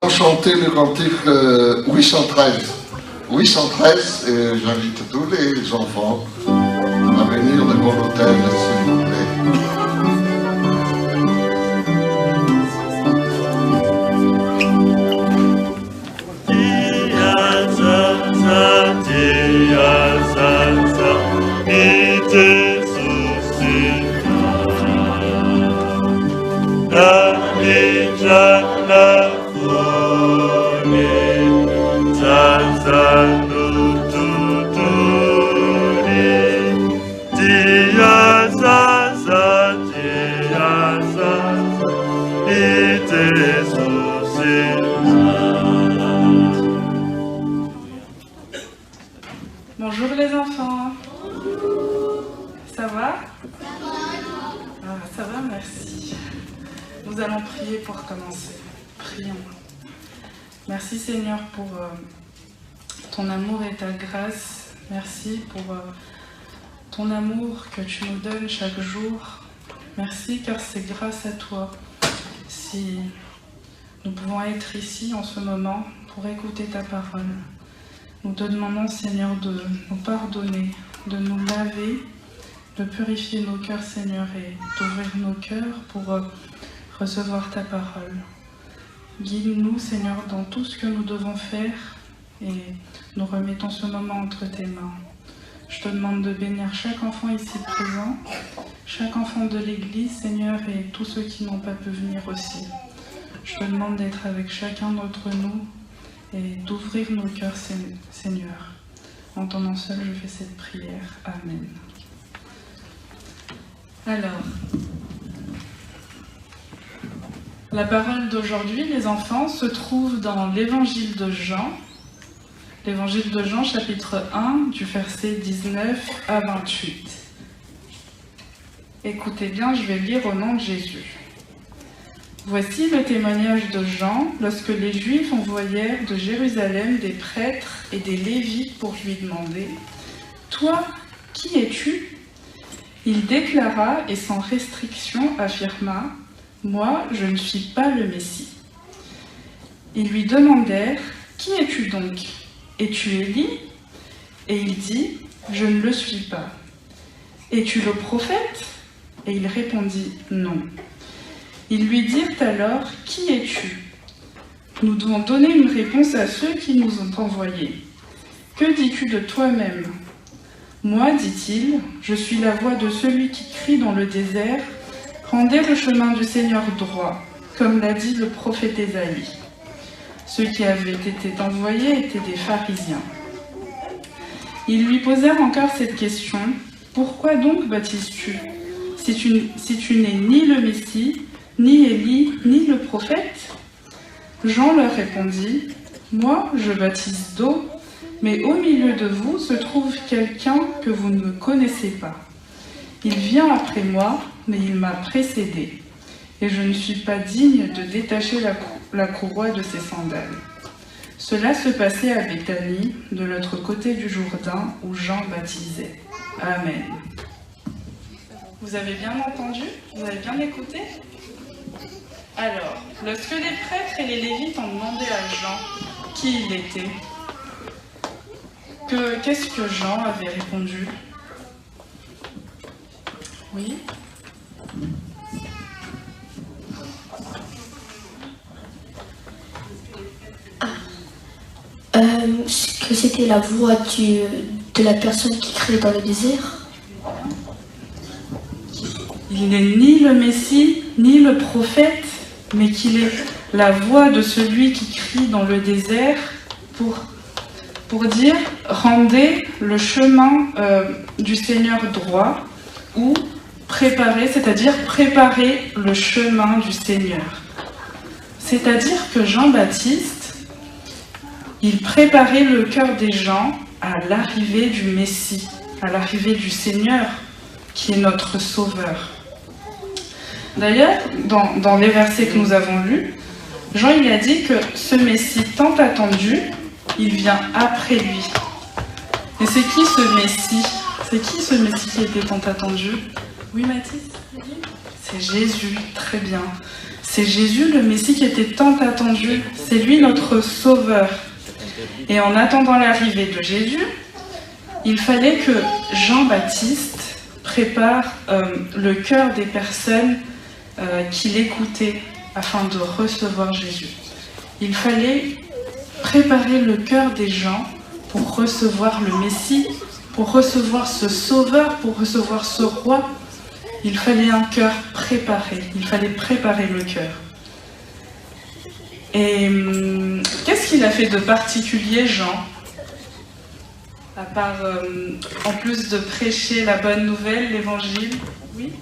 Chanter le cantique 813. 813, et j'invite tous les enfants à venir devant l'autel, s'il vous plaît. Bonjour les enfants, ça va? Ça va, merci. Nous allons prier pour commencer. Prions. Merci Seigneur pour ton amour et ta grâce. Merci pour ton amour que tu nous donnes chaque jour. Merci car c'est grâce à toi si nous pouvons être ici en ce moment pour écouter ta parole. Nous te demandons, Seigneur, de nous pardonner, de nous laver, de purifier nos cœurs, Seigneur, et d'ouvrir nos cœurs pour recevoir ta parole. Guide-nous, Seigneur, dans tout ce que nous devons faire et nous remettons ce moment entre tes mains. Je te demande de bénir chaque enfant ici présent, chaque enfant de l'Église, Seigneur, et tous ceux qui n'ont pas pu venir aussi. Je te demande d'être avec chacun d'entre nous et d'ouvrir nos cœurs, Seigneur. En ton nom seul, je fais cette prière. Amen. Alors, la parole d'aujourd'hui, les enfants, se trouve dans l'Évangile de Jean. L'Évangile de Jean, chapitre 1, du verset 19 à 28. Écoutez bien, je vais lire au nom de Jésus. Voici le témoignage de Jean lorsque les Juifs envoyèrent de Jérusalem des prêtres et des Lévites pour lui demander « Toi, qui es-tu » Il déclara et sans restriction affirma « Moi, je ne suis pas le Messie. » Ils lui demandèrent « Qui es-tu donc ? Es-tu Élie ?» Et il dit « Je ne le suis pas. » « Es-tu le prophète ?» Et il répondit « Non. » Ils lui dirent alors « Qui es-tu » Nous devons donner une réponse à ceux qui nous ont envoyés. « Que dis-tu de toi-même » Moi, dit-il, je suis la voix de celui qui crie dans le désert « Rendez le chemin du Seigneur droit », comme l'a dit le prophète Ésaïe. Ceux qui avaient été envoyés étaient des pharisiens. Ils lui posèrent encore cette question « Pourquoi donc baptises-tu si tu n'es ni le Messie, ni Élie, ni le prophète ?» Jean leur répondit « Moi, je baptise d'eau, mais au milieu de vous se trouve quelqu'un que vous ne connaissez pas. Il vient après moi, mais il m'a précédé, et je ne suis pas digne de détacher la courroie de ses sandales. » Cela se passait à Béthanie, de l'autre côté du Jourdain, où Jean baptisait. Amen. Vous avez bien entendu? Vous avez bien écouté? Alors, lorsque les prêtres et les Lévites ont demandé à Jean qui il était, qu'est-ce que Jean avait répondu? Oui? Que c'était la voix de la personne qui criait dans le désert. Il n'est ni le Messie, ni le prophète, mais qu'il est la voix de celui qui crie dans le désert pour dire « Rendez le chemin du Seigneur droit » ou « Préparez », c'est-à-dire « Préparez le chemin du Seigneur ». C'est-à-dire que Jean-Baptiste, il préparait le cœur des gens à l'arrivée du Messie, à l'arrivée du Seigneur, qui est notre Sauveur. D'ailleurs, dans les versets que nous avons lus, Jean il a dit que ce Messie tant attendu, il vient après lui. Et c'est qui ce Messie? C'est qui ce Messie qui était tant attendu? Oui, Mathis? C'est Jésus, très bien. C'est Jésus, le Messie qui était tant attendu. C'est lui notre sauveur. Et en attendant l'arrivée de Jésus, il fallait que Jean-Baptiste prépare le cœur des personnes qui l'écoutaient afin de recevoir Jésus. Il fallait préparer le cœur des gens pour recevoir le Messie, pour recevoir ce sauveur, pour recevoir ce roi. Il fallait un cœur préparé, il fallait préparer le cœur. Et qu'est-ce qu'il a fait de particulier, Jean? À part, en plus de prêcher la bonne nouvelle, l'évangile, oui?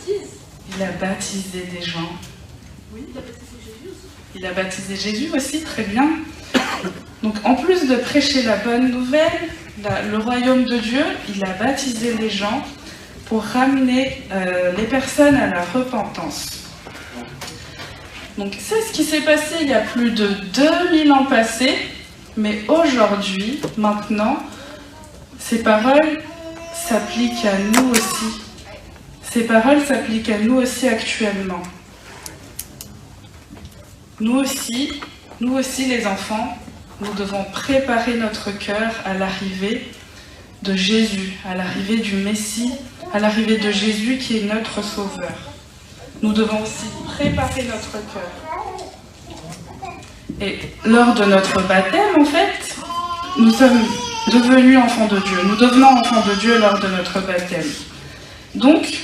Il a baptisé des gens. Oui, il a baptisé Jésus aussi, très bien. Donc en plus de prêcher la bonne nouvelle, le royaume de Dieu, il a baptisé les gens pour ramener les personnes à la repentance. Donc c'est ce qui s'est passé il y a plus de 2000 ans passés, mais aujourd'hui, maintenant, ces paroles s'appliquent à nous aussi. Ces paroles s'appliquent à nous aussi actuellement. Nous aussi les enfants, nous devons préparer notre cœur à l'arrivée de Jésus, à l'arrivée du Messie, à l'arrivée de Jésus qui est notre Sauveur. Nous devons aussi préparer notre cœur. Et lors de notre baptême, en fait, nous sommes devenus enfants de Dieu. Nous devenons enfants de Dieu lors de notre baptême. Donc,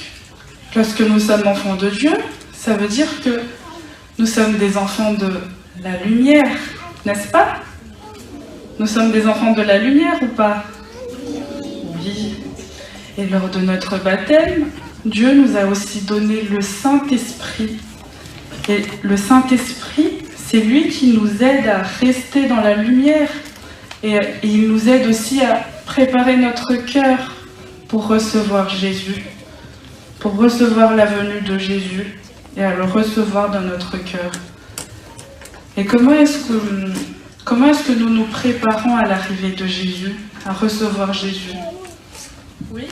lorsque nous sommes enfants de Dieu, ça veut dire que nous sommes des enfants de la lumière, n'est-ce pas? Nous sommes des enfants de la lumière ou pas? Oui. Et lors de notre baptême, Dieu nous a aussi donné le Saint-Esprit. Et le Saint-Esprit, c'est lui qui nous aide à rester dans la lumière. Et il nous aide aussi à préparer notre cœur pour recevoir Jésus, pour recevoir la venue de Jésus et à le recevoir dans notre cœur. Et comment est-ce que nous nous préparons à l'arrivée de Jésus, à recevoir Jésus? Oui?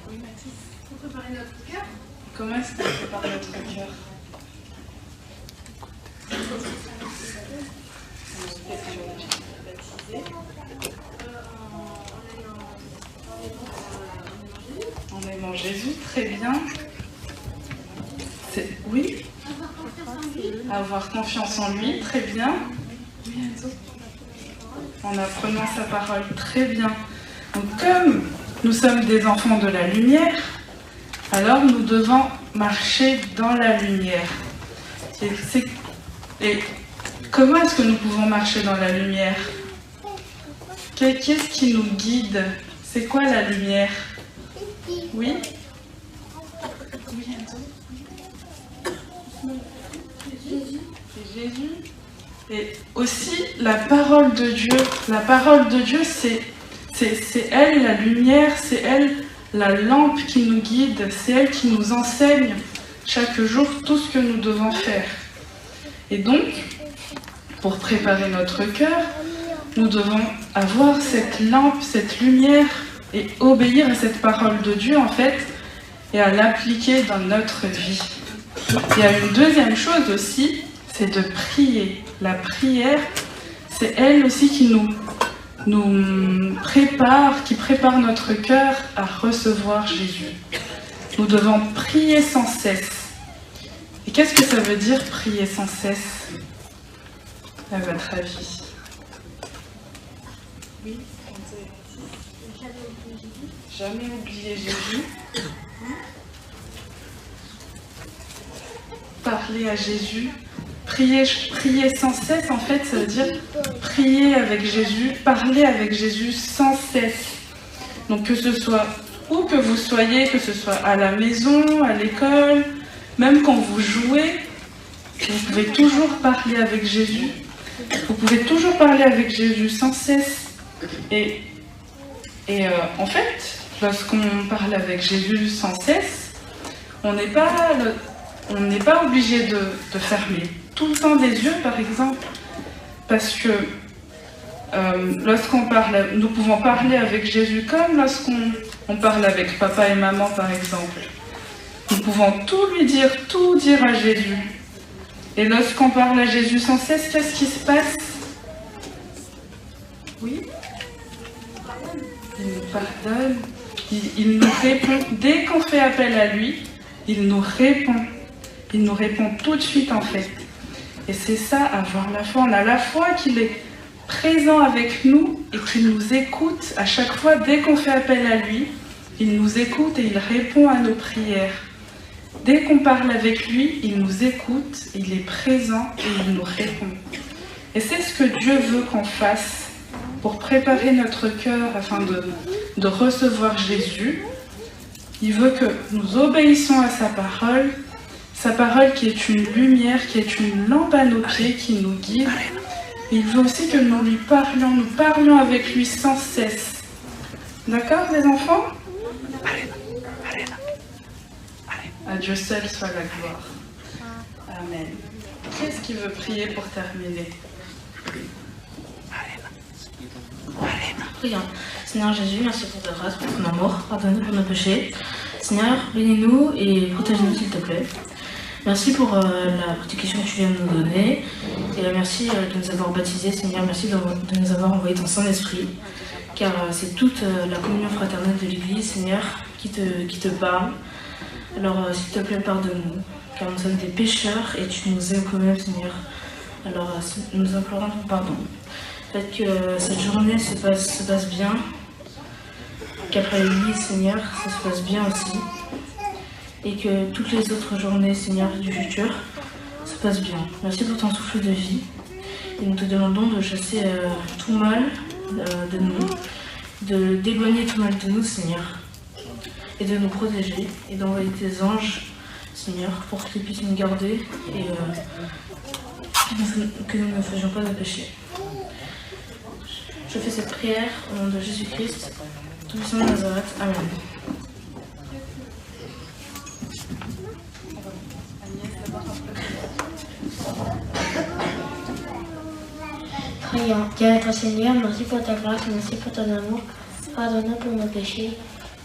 Oui, Mathis. Pour préparer notre cœur? Comment est-ce qu'on prépare notre cœur? En aimant Jésus, très bien. Oui? Avoir confiance en lui, très bien. En apprenant sa parole, très bien. Donc comme nous sommes des enfants de la lumière, alors nous devons marcher dans la lumière. Et comment est-ce que nous pouvons marcher dans la lumière? Qu'est-ce qui nous guide? C'est quoi la lumière? Oui? C'est Jésus. Et aussi la parole de Dieu. La parole de Dieu, c'est elle la lumière, c'est elle la lampe qui nous guide, c'est elle qui nous enseigne chaque jour tout ce que nous devons faire. Et donc, pour préparer notre cœur, nous devons avoir cette lampe, cette lumière et obéir à cette parole de Dieu en fait et à l'appliquer dans notre vie. Il y a une deuxième chose aussi, c'est de prier. La prière, c'est elle aussi qui nous prépare, qui prépare notre cœur à recevoir Jésus. Nous devons prier sans cesse. Et qu'est-ce que ça veut dire prier sans cesse, à votre avis? Oui, jamais oublier Jésus. Parler à Jésus. Prier sans cesse, en fait, ça veut dire prier avec Jésus, parler avec Jésus sans cesse. Donc que ce soit où que vous soyez, que ce soit à la maison, à l'école, même quand vous jouez, vous pouvez toujours parler avec Jésus. Vous pouvez toujours parler avec Jésus sans cesse. Et en fait, lorsqu'on parle avec Jésus sans cesse, on n'est pas obligé de fermer tout le temps les yeux, par exemple, parce que lorsqu'on parle, nous pouvons parler avec Jésus comme lorsqu'on On parle avec papa et maman par exemple. Nous pouvons tout dire à Jésus. Et lorsqu'on parle à Jésus sans cesse, qu'est-ce qui se passe? Oui? Il nous pardonne, il nous répond. Dès qu'on fait appel à lui, il nous répond. Il nous répond tout de suite en fait. Et c'est ça, avoir la foi. On a la foi qu'il est présent avec nous et qu'il nous écoute à chaque fois. Dès qu'on fait appel à lui, il nous écoute et il répond à nos prières. Dès qu'on parle avec lui, il nous écoute, il est présent et il nous répond. Et c'est ce que Dieu veut qu'on fasse pour préparer notre cœur afin de recevoir Jésus. Il veut que nous obéissions à sa parole qui est une lumière, qui est une lampe à nos pieds, qui nous guide. Et il veut aussi que nous lui parlions avec lui sans cesse. D'accord les enfants? À Dieu seul soit la gloire. Amen. Qui est-ce qui veut prier pour terminer? Prions. Seigneur Jésus, merci pour ta grâce, pour ton amour. Pardonne-nous pour nos péchés. Seigneur, bénis-nous et protège-nous s'il te plaît. Merci pour la protection que tu viens de nous donner. Et merci de nous avoir baptisés, Seigneur. Merci de nous avoir envoyé ton Saint-Esprit. Car c'est toute la communion fraternelle de l'Église, Seigneur, qui te parle. Alors, s'il te plaît, pardonne-nous, car nous sommes des pécheurs et tu nous aimes quand même, Seigneur. Alors, nous implorons ton pardon. Faites que cette journée se passe bien, qu'après l'église, Seigneur, ça se passe bien aussi. Et que toutes les autres journées, Seigneur, du futur, se passent bien. Merci pour ton souffle de vie. Et nous te demandons de chasser tout mal de nous, d'éloigner tout mal de nous, Seigneur. Et de nous protéger et d'envoyer tes anges, Seigneur, pour qu'ils puissent nous garder et que nous ne fassions pas de péché. Je fais cette prière au nom de Jésus-Christ, tout puissant de Nazareth. Amen. Prions. Dieu notre Seigneur, merci pour ta grâce, merci pour ton amour. Pardonne-nous pour nos péchés.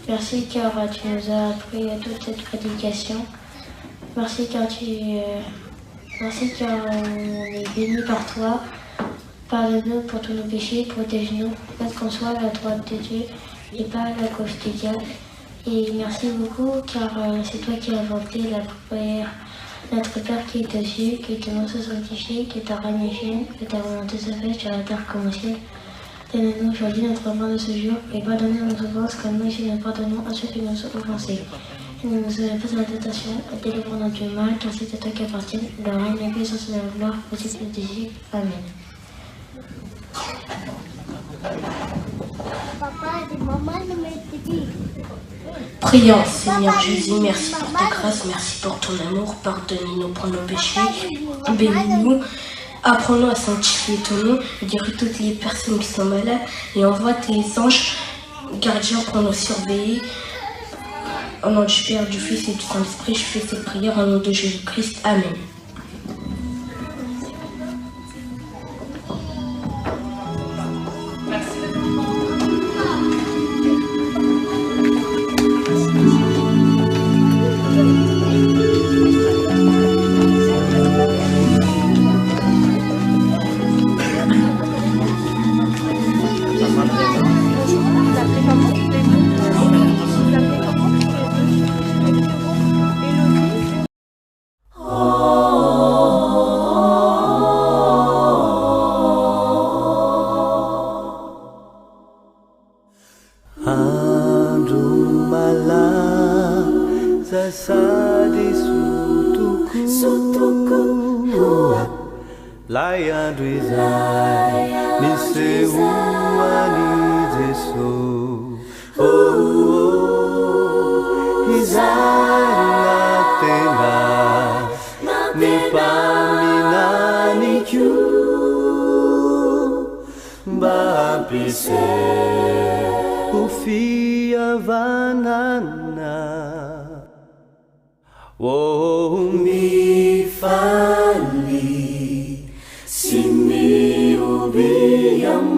Merci car tu nous as appris toute cette prédication. Merci car on est bénis par toi. Pardonne-nous pour tous nos péchés, protège-nous, faites qu'on soit à la droite de Dieu et pas à la gauche du diable. Et merci beaucoup car c'est toi qui as inventé la prière. Notre Père qui est aux cieux, que ton nom soit sanctifié, que ta règne vienne, que ta volonté soit faite sur la terre comme au ciel. Donne-nous aujourd'hui notre pain de ce jour et pardonne-nous nos offenses comme nous aussi nous pardonnons à ceux qui nous ont offensés. Et ne nous avons pas dans la tentation, et délivre-nous du mal, car c'est à toi qui appartient, le règne, la puissance et la gloire, au siècle des siècles. Amen. Prions, Seigneur Jésus, merci pour ta grâce, merci pour ton amour, pardonne-nous pour nos péchés, bénis-nous, apprends-nous à sanctifier ton nom, guéris toutes les personnes qui sont malades et envoie tes anges gardiens pour nous surveiller. Au nom du Père, du Fils et du Saint-Esprit, je fais cette prière au nom de Jésus-Christ. Amen.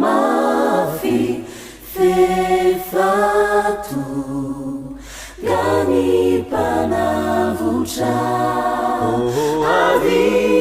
Mafi, fe fatu Gani panavutra Avi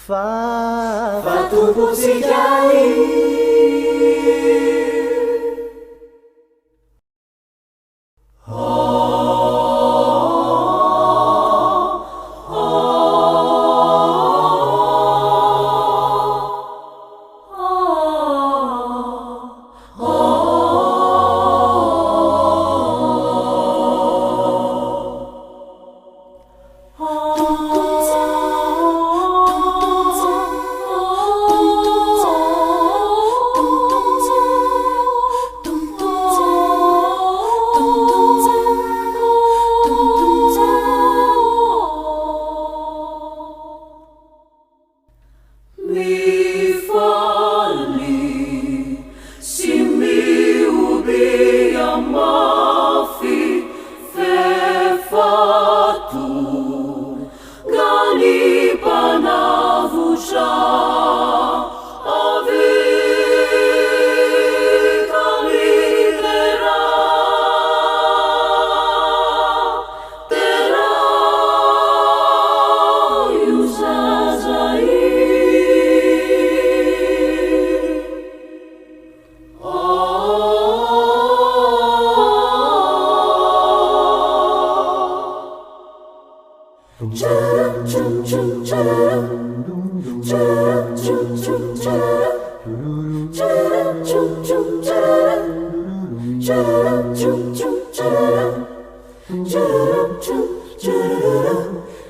Fatumpo Sigali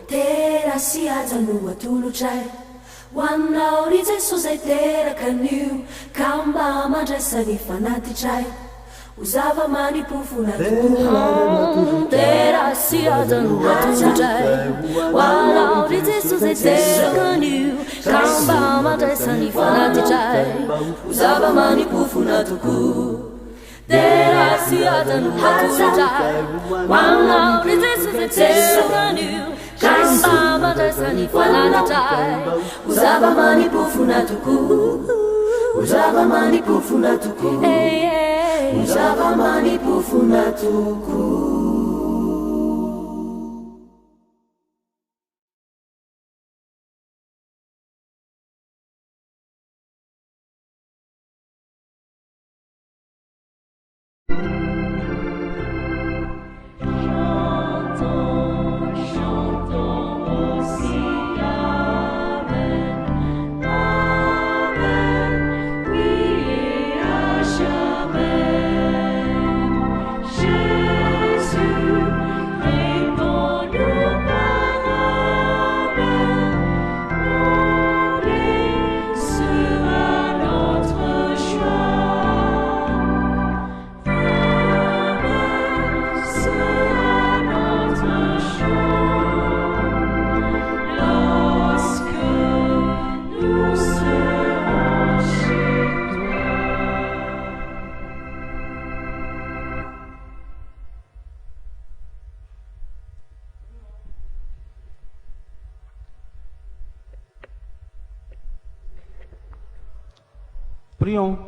Tera siaza nua tulu chai Wana orize so zay tera kanio Kamba mandresa ny fanati chai Uzava manipufuna Tera siaza nua tulu chai Wana orize so zay tera kanio Kamba mandresa ny fanati chai Uzava manipufuna tuku Tera siaza nua tulu chai Wana orize so zay tera kanio Kamba mandresa ny fanati chai Uzava manipufuna tuku Uzava manipufuna tuku Uzava manipufuna tuku Prions.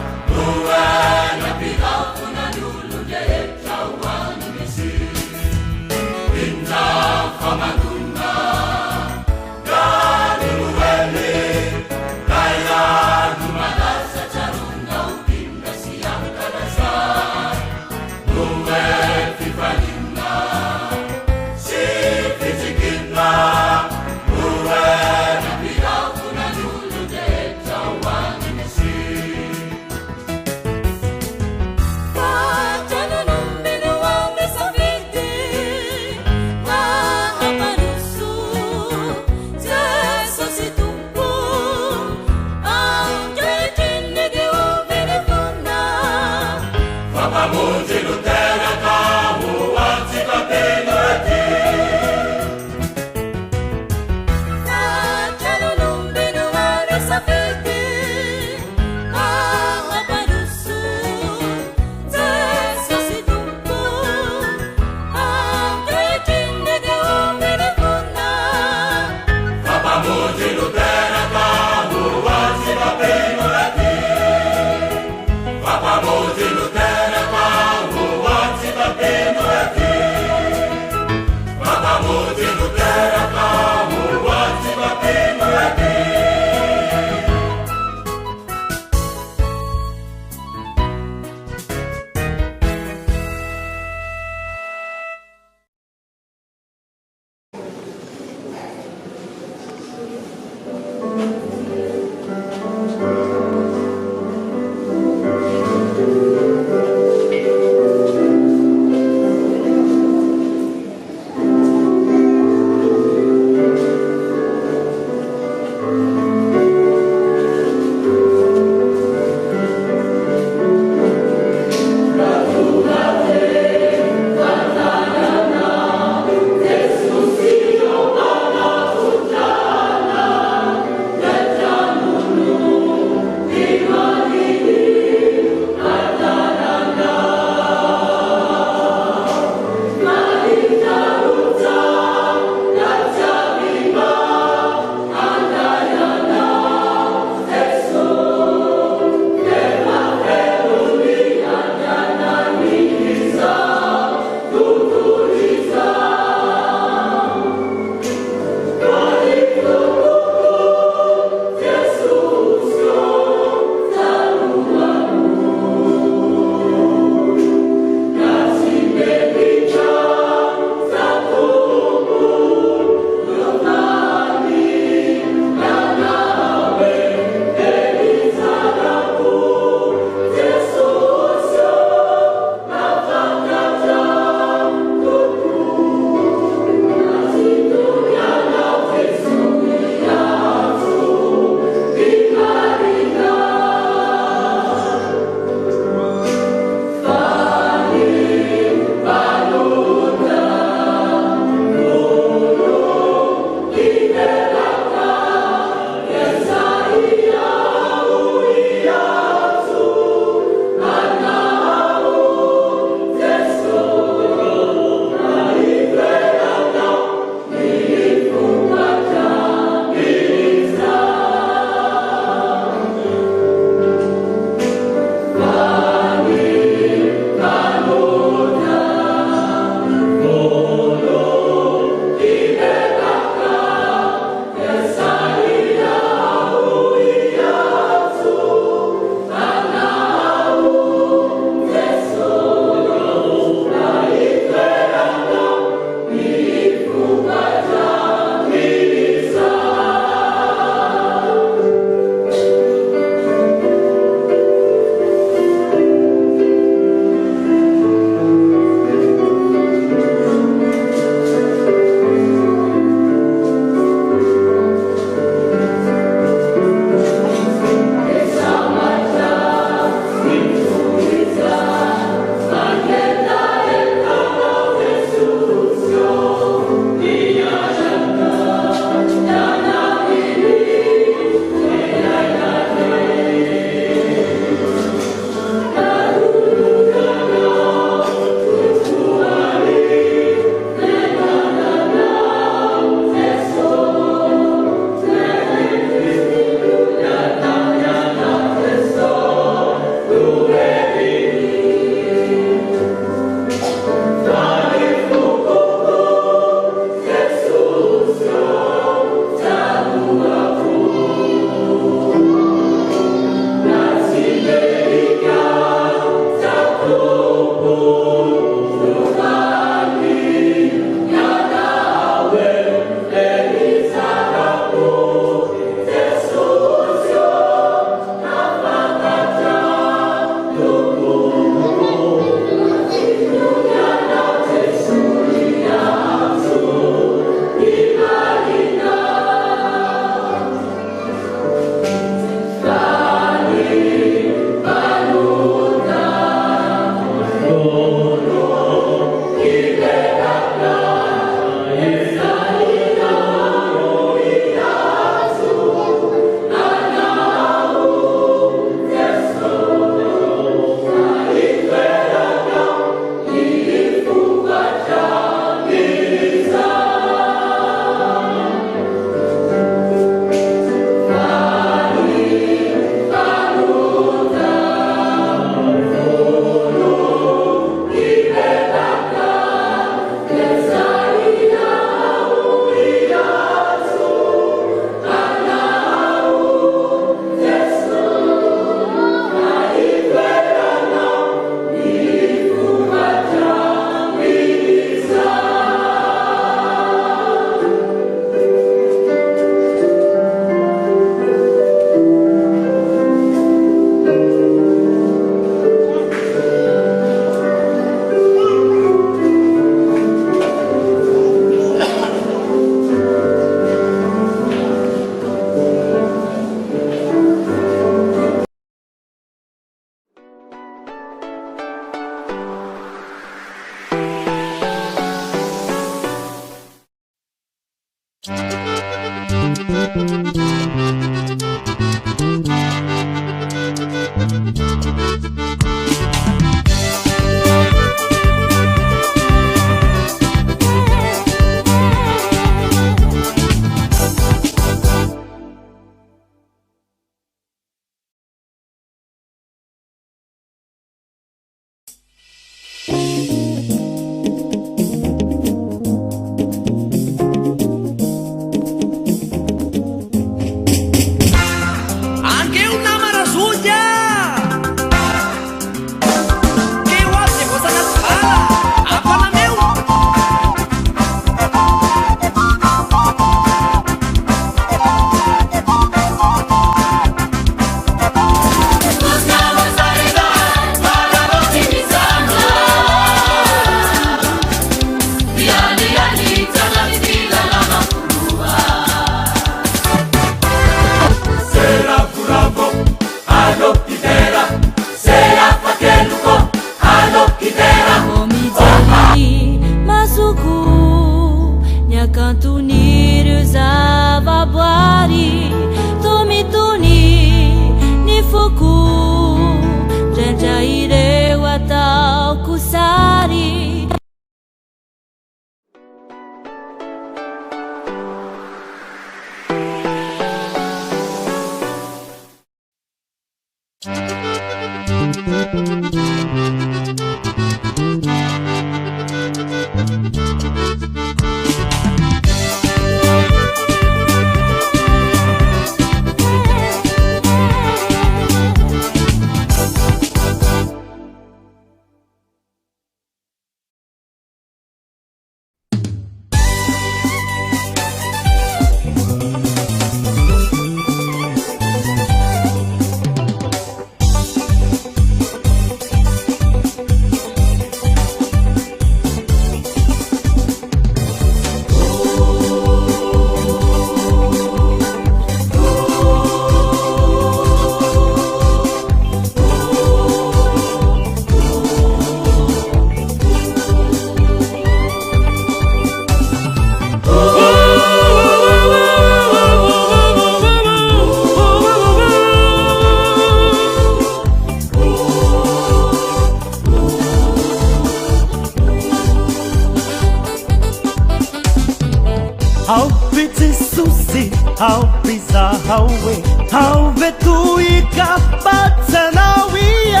Haubiza hawe hauvetuika batanawiye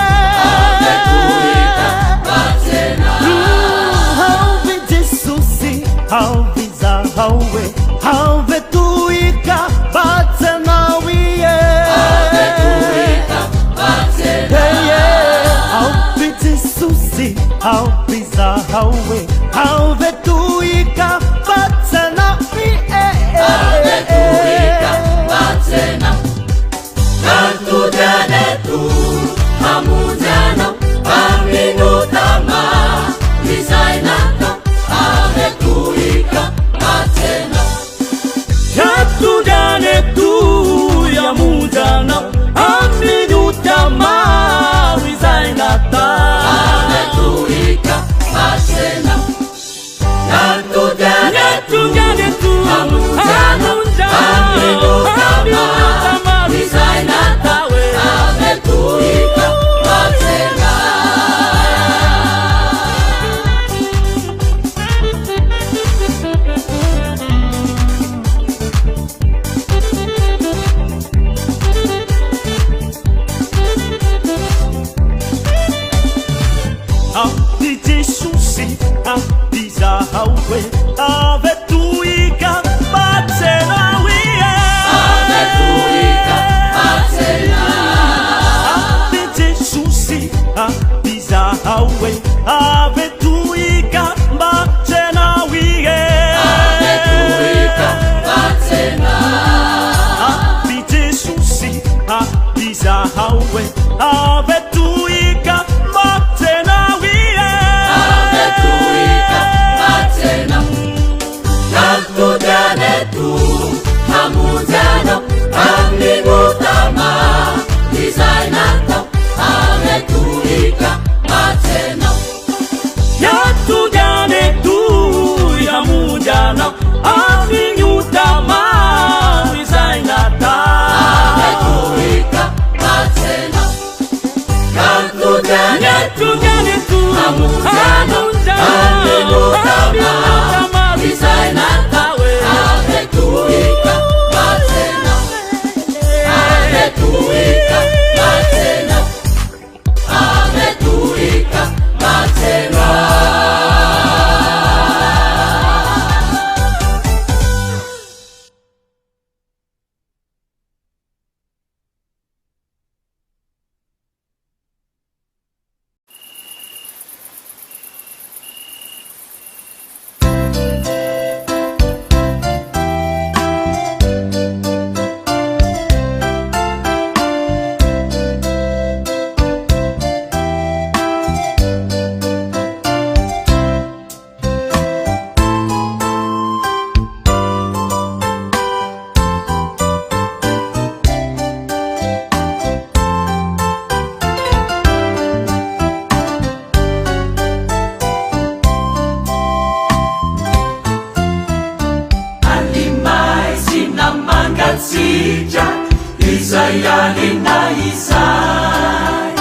hauvijesusi haubiza hawe hauvetuika batanawiye hauvijesusi haubiza hawe hauvetuika batanawiye Natujane tu hamujana aminutama Misainata ametuika matena Natujane tu ya mujana aminutama Misainata ametuika matena Natujane tu hamujana aminutama Misainata ametuika matena Avijesusi aviza hawe avetuika batanawiye Avijesusi aviza hawe avetuika batanawiye Avijesusi aviza hawe avetuika batanawiye Natujane tu hamujana aminutama Misainata ametuika matena Yatujane tu ya mujana aminutama Misainata ametuika matena Natujane tu hamujana aminutama Misainata ametuika matena ametuika matena ametuika matena Isaiah na Isai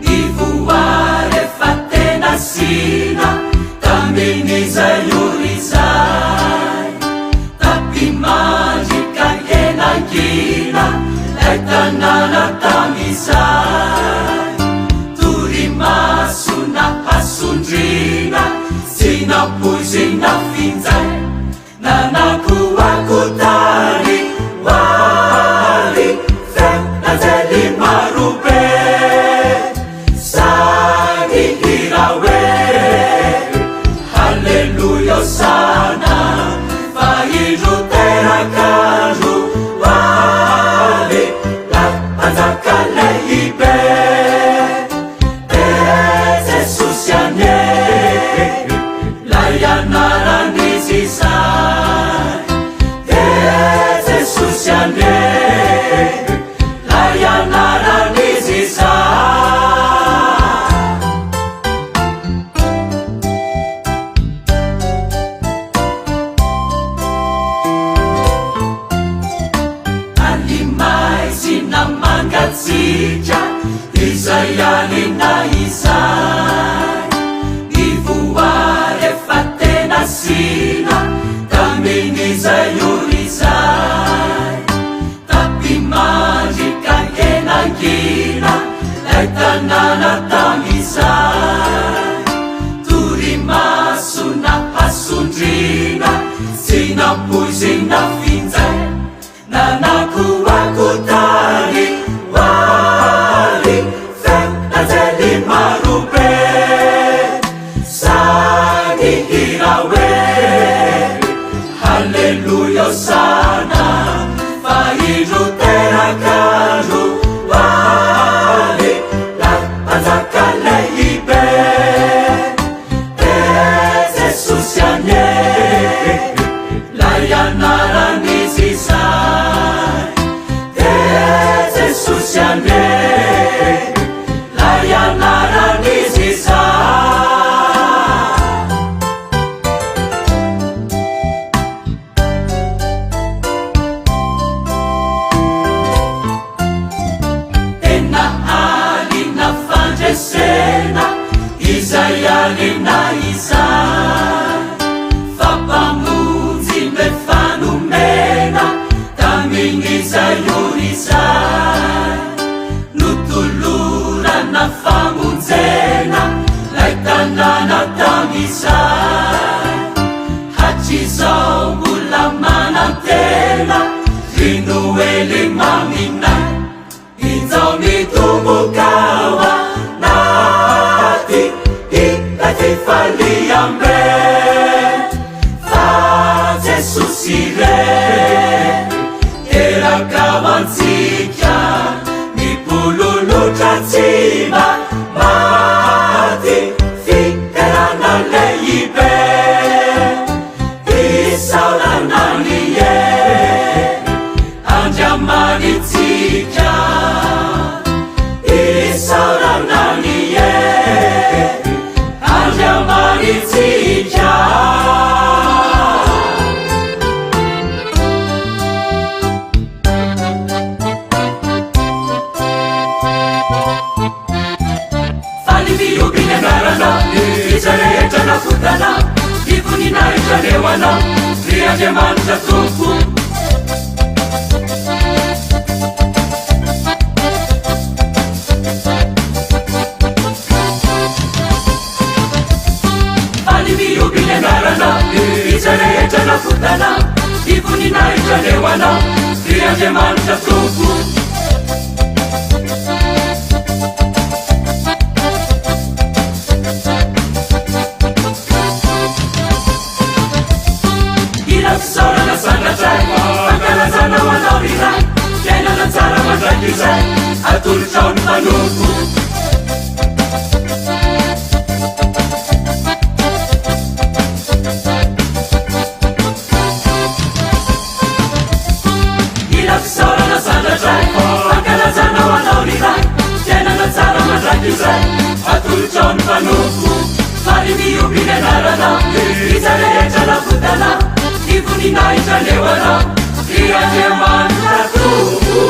Ivuare fatena sina Tamini zayurizai Tapi magica ena gina Laitanana tamisai Turimasuna asundrina Sina puisina finzai Nanakuwa kutari Wali Nazeli marube Sani hirawe Hallelujah sana Fahidu terakaru Wali La patakale ibe Jesus yanye La yanara nisisai Jesus yanye izayalina izay fampamonjy mbe fanomena tamin'izayonizay notolorana famonjena lay tanàna tamizay hatr'izao mbola manantena rinoely maminay izao mitomboka ao anaty hitaty faliambe fa Jesosy re teraka mantsika mipololotra tsy maty fiterana lehibe isaoranany e andriamanitsika isaoranany e andriamanitsika falimiobinyanarana izarehetra nafotana ivoninaitranehoana ry andriamanitra tompo falimiobinyanarana izarehetra nafotana ivoninaitranehoana ry andriamanitra tompo ilafisaorana sangatray fankalazana ho anao iray fiainana tsara mandraiky izay atolotrao ny manompo ilafisaorana sangatray fankalazana ho anao iray fiainana tsara mandraiky izay atolotrao ny manompo falimiobinyanarana izarehetra nafotana ivoninaitranehoana ry andriamanitra tompo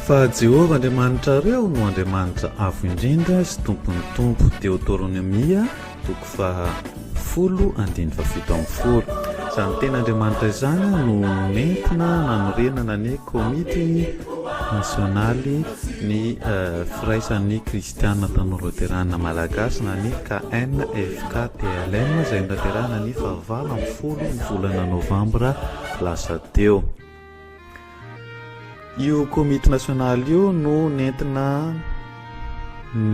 fa Jehovah Andriamanitra reo no Andriamanitra avo indrindra sy tompony tompo. Deutéronomia 10:17. Izany tena Andriamanitra izany no nentina nanorenana ny komity nasionaly ny firaisan'ny kristiana tanora luterana malagasy na ny KNFKTLM izay notanterahana ny 20 ny volana novambra lasa teo. Io komity nasionaly io no nentina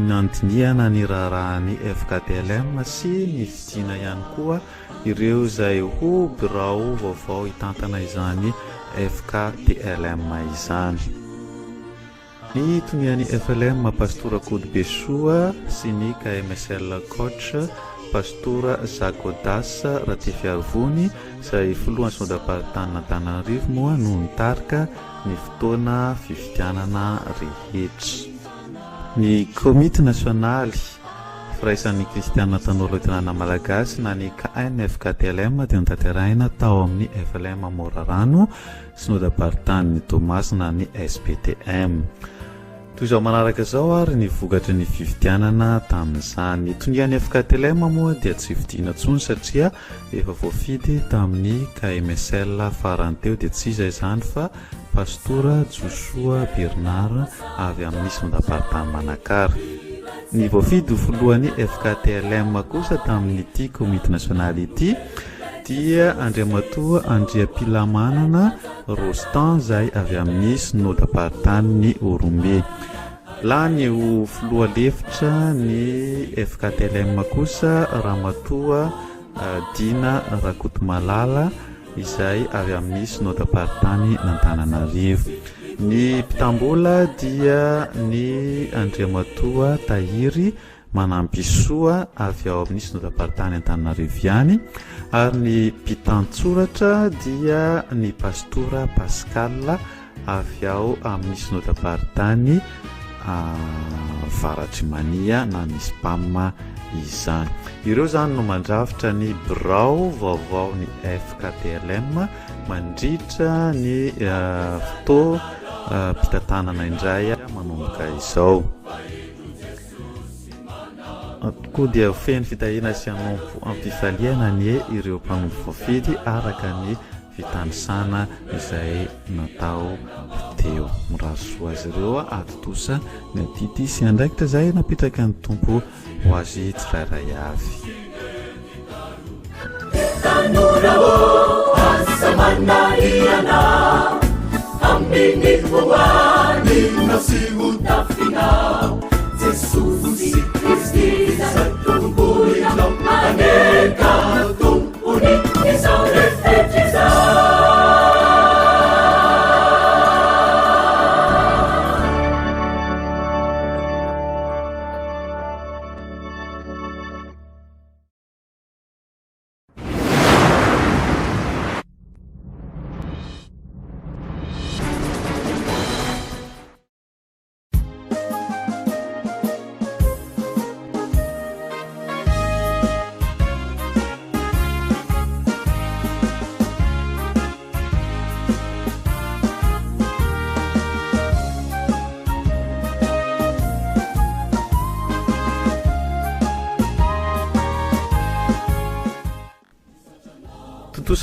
nandiniana ny raharahany FKTLM sy ny fidina ihany koa ireo izay ho birao vaovao hitantana izany FKTLM izany. Ny tonian'ny FLM pastora Cody Besoa sy ny KMSL coach pastora Zakodas Ratifiarvony izay filohan'ny synodam-paritany Antananarivo moa no nitarika ny fotoana fifidianana rehetra. Ny komity nasionaly firaisan'ny kristiana tanora luterana malagasy na ny KNFKTLM dia notanterahina tao amin'ny FLM Morarano synodam-paritany Thomas na ny SPTM. Toy izao manaraka izao ary ny vokatry ny fifidianana tamin'izany. Tonian'ny FKTLM moa dia tsy vidiana intsony satria efa voafidy tamin'ny KMSL farany teo dia tsy izay izany fa pastora Joshua Bernard avy amin'ny synodam-paritany Manakary. Ny voafidy voalohan'ny FKTLM kosa tamin'ity komity nasionaly ity dia Andriamatoa Andriampilamanana Rostan izay avy amin'ny synodam-paritany ny Oromé. Lany ho filoha lefitra ny FKTLM kosa Ramatoa Dina Rakotomalala izay avy amin'ny synodam-paritany n'Antananarivo. Ny mpitambola dia ny Andriamatoa Tahiry manampy soa avy ao amin'ny synodapartany Antananarivo iany, ary ny mpitantsoratra dia ny pastora Pascal avy ao amin'ny synodapartany Varatrimania na ny SPAM izany. Ireo zany no mandrafitra ny birao vaovao ny FKTLM mandritra ny fotoam-pitantanana indray manomboka izao. Koa dia feno fitahina sy hanompo ampifaliana ny ireo mpanompo voafidy araka ny fitanisana izay natao teo. Mirarosoa azy ireo atotosa ny atity sy andraikitra izay napetraka ny tompo ho azy tsirairay avy. Jesus Christi satumbulino aneka tumpuni isaure fetiza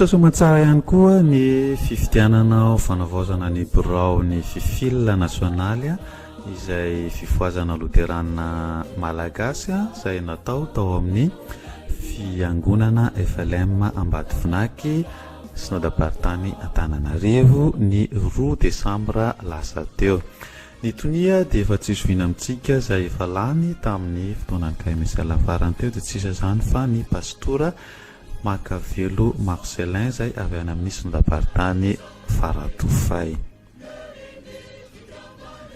Somatsara ihany koa ny fifidianana fanavaozana ny birao ny fifila nasionaly izay fifoazana luterana malagasy izay natao tao amin'ny fiangonana FLM Ambatofinaki synodapartany Antananarivo ny 2 Desambra lasa teo. Ny tonia dia efa tsisy vina amintsika izay efa lany tamin'ny fotoanany KMSL farany teo dia tsisa zany fa ny pastora Makavelo Marcelin zay avy any amin'ny synodapartany Faratofay.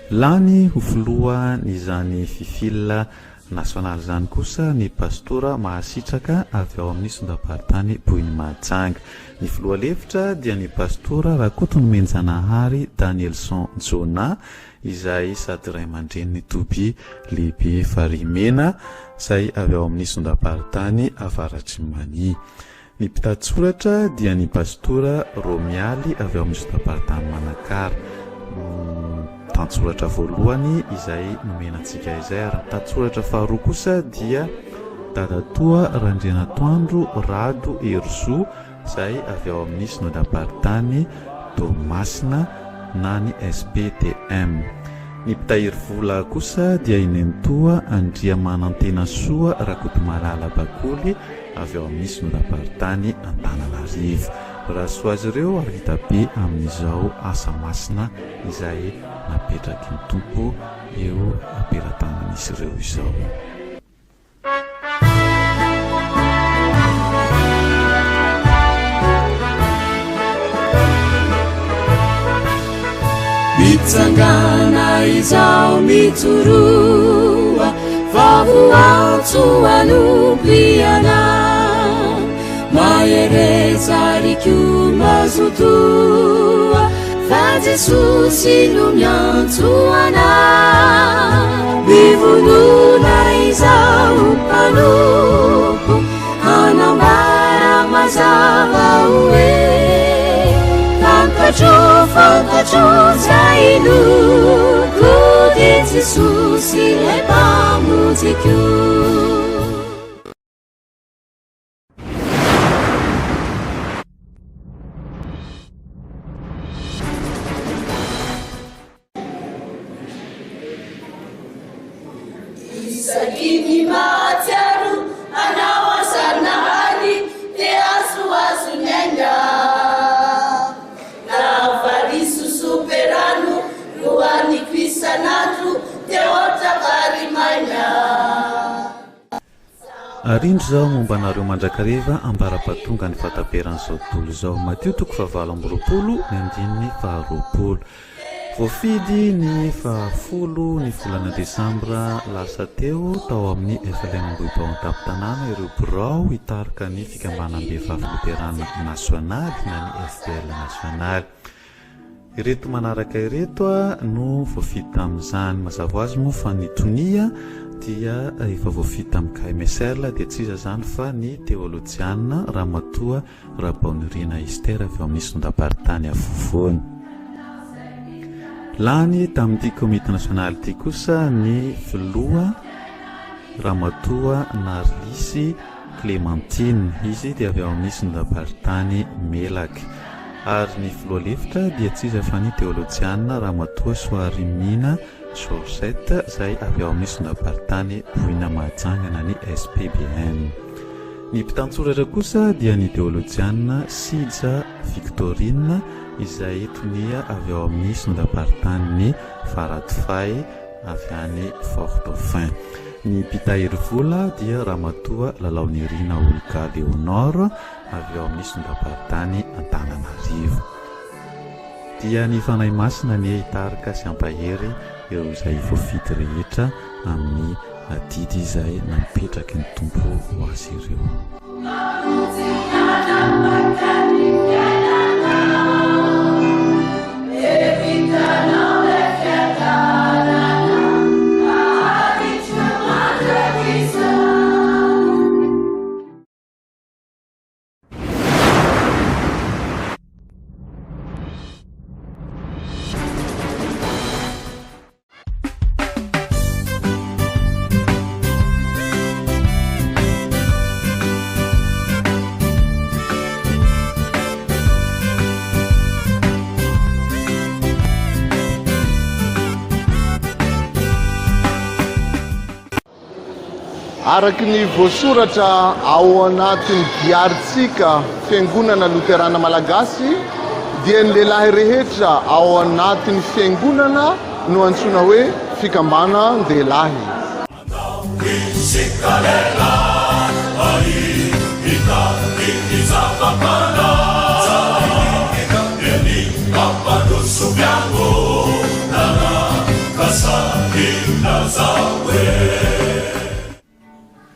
Lany ho filoha izany fifila nasionaly zany kosa ny pastora mahasitraka avy ao amin'ny synodapartany Bohimajanga. Ny filoha lefitra dia ny pastora Rakotonomenjanahary Danielson Jona izay sady ray aman-dreny Toby lehibe Farimena izay avy ao amin'ny synodapartany Avaratrimania. Ny mpitantsoratra dia ny pastora Romialy avy ao amin'ny synodapartany Manakara. Tantsoratra voalohany izay nomenantsika izay, ary tantsoratra faharoa kosa dia Dadatoa Randrianatoandro Rado Erzo izay avy ao amin'ny synodapartany Tomasina na ny SPTM. Ny mpitahiry vola kosa dia Inentoa Andriamanantena Soa Rakotomalala Bakoly avy ao amin'ny synodapartany Antananarivo. Raha soa azy ireo ary hita be amin'izao asa masina izay napetraky ny tompo eo ampelantanan'izy ireo izao. Mitsangana izao mitsurua vavuatsu anupiana maereza rikiuma zutua fa Jesusi lumiantsuana bivununa izao panupu anambara mazava ue Fantacho zainu Kude Jesusi leba muziku Isakini matiaru anawasana hadi te asu nyanya superano ruani kwisanatu teota karimanya. Arindro zao momba anareo mandrakariva ambara-patonga ny fataperan'izao tontolo izao. Matio toko 7 ny andininy 20. voafidy ny fahafolo ny volana desambra lasa teo tao amin'ny FLM-Bohibao an-tampon-tanàna ireo birao hitarika ny fikambanam-behivavy luterana nasionaly na ny FPL nasionaly. Ireto manaraka ireto no voafidy tamin'izany. mazava ho azy moa fa ny tonia dia efa voafidy tamin'ny KMSL dia tsy iza zany fa ny teolojiana Ramatoa Rabaonirina Estera avy ao amin'ny sondam-paritany afovoany. Lany tamin'ity komite nasionaly ity kosa ny filoha Ramatoa Narlisy Clémentine, izy dia avy ao amin'ny sondam-paritany Melaky. Ary ny filoha lefitra dia tsy iza fa ny teolojiana Ramatoa Soarimina Georgette izay avy ao amin'ny sondam-paritany Boina Mahajangana ny SPBM. Ny mpitantsoratra kosa dia ny teolojiana Sija Victorine izay tonia avy ao amin'ny sondam-paritany Faradofay avy any Fort-Dauphin. Ny mpitahiry vola dia Ramatoa Lalaonirina Olga Leonore avy ao amin'ny sondam-paritany Antananarivo. Dia ny fanahy masina ny hitarika sy ampahery ireo izay voafidy rehetra amin'ny didy izay napetraky ny tompo ho azy ireo. Araky ny voasoratra ao anatin'ny diaritsika fiangonana luterana malagasy dia ny lehilahy rehetra ao anatin'ny fiangonana no antsoina hoe fikambana-dehilahy.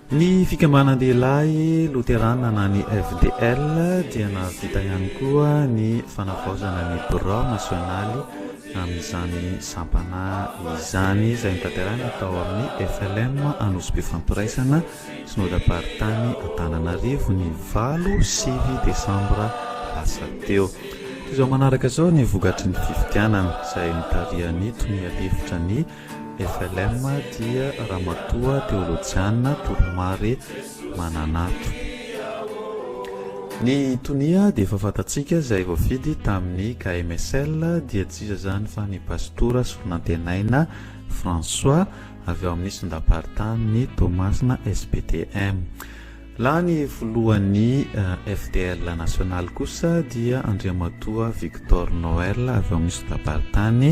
Ny fikambanan-dehilahy luterana na ny FDL dia nahavita ihany koa ny fanavaozana ny birao nasionaly amin'izany sampana izany izay nitanterahina tao amin'ny FLM Anosy Fampiraisana synodam-paritany Antananarivo ny 8 desambra lasa teo. Izao manaraka izao ny vogatry ny fifidianana izay nitarihan'ny tonia lefitra ny FLM dia Ramatoa Teolojiana Toromary Mananato. Ny tonia dia efa fantatsika izay voafidy tamin'ny KMSL dia tsy iza zany fa ny pastora sonantenaina François avy ao amin'ny sondam-paritany Tomasina SPTM. La ny voalohan'ny FDL national kosa dia Andriamatoa Victor Noël avy ao amin'ny sondam-paritany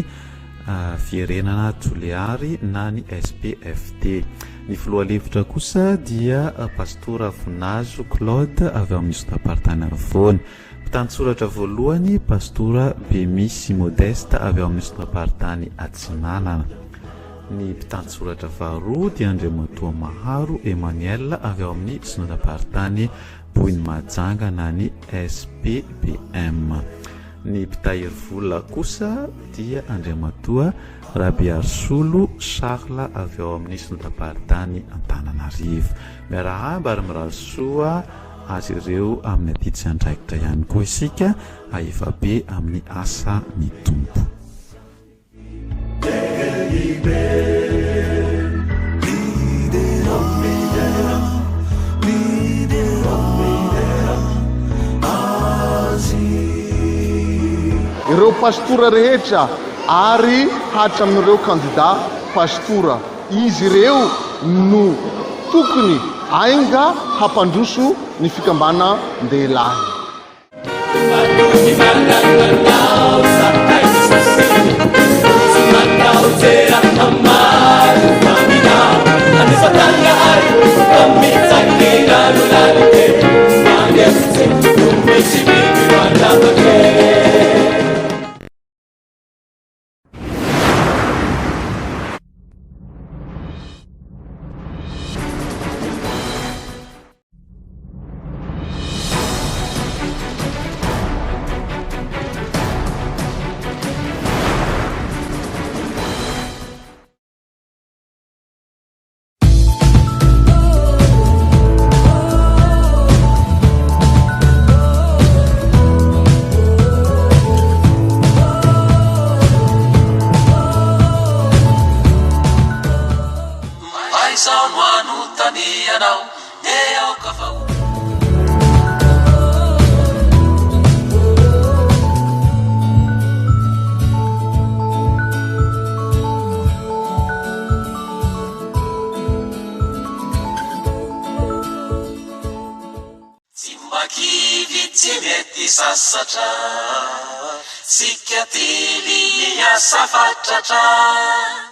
Fierenana Toliary na ny SPFD. Ny filoha lefitra kosa dia pastora Vonazo Claude avy ao amin'ny sondam-paritany Arvony. Mpitantsoratra voalohany pastora Bemisy Modeste avy ao amin'ny sondam-paritany Atsinanana. Ny mpitantsoratra faharoa dia Andriamatoa Maharo Emmanuel avy ao amin'ny sondam-paritany Boiny Mahajanga na ny SPBM. Ny mpitahiry vola kosa dia Andriamatoa Rabiarsolo Charles avy ao amin'ny sondam-paritany Antananarivo. Miarahaba ary mirasoa azy ireo amin'ny aty tsy andraikitra ihany koa isika ahefa be amin'ny asa ny tompo. Ireo pastora rehetra ary hatra amin'ireo kandida pastora, izy ireo no tokony ainga hampandroso ny fikambana-dehilahy. Timbakivy tsy mety sasatra, sikatily miasa fatratra.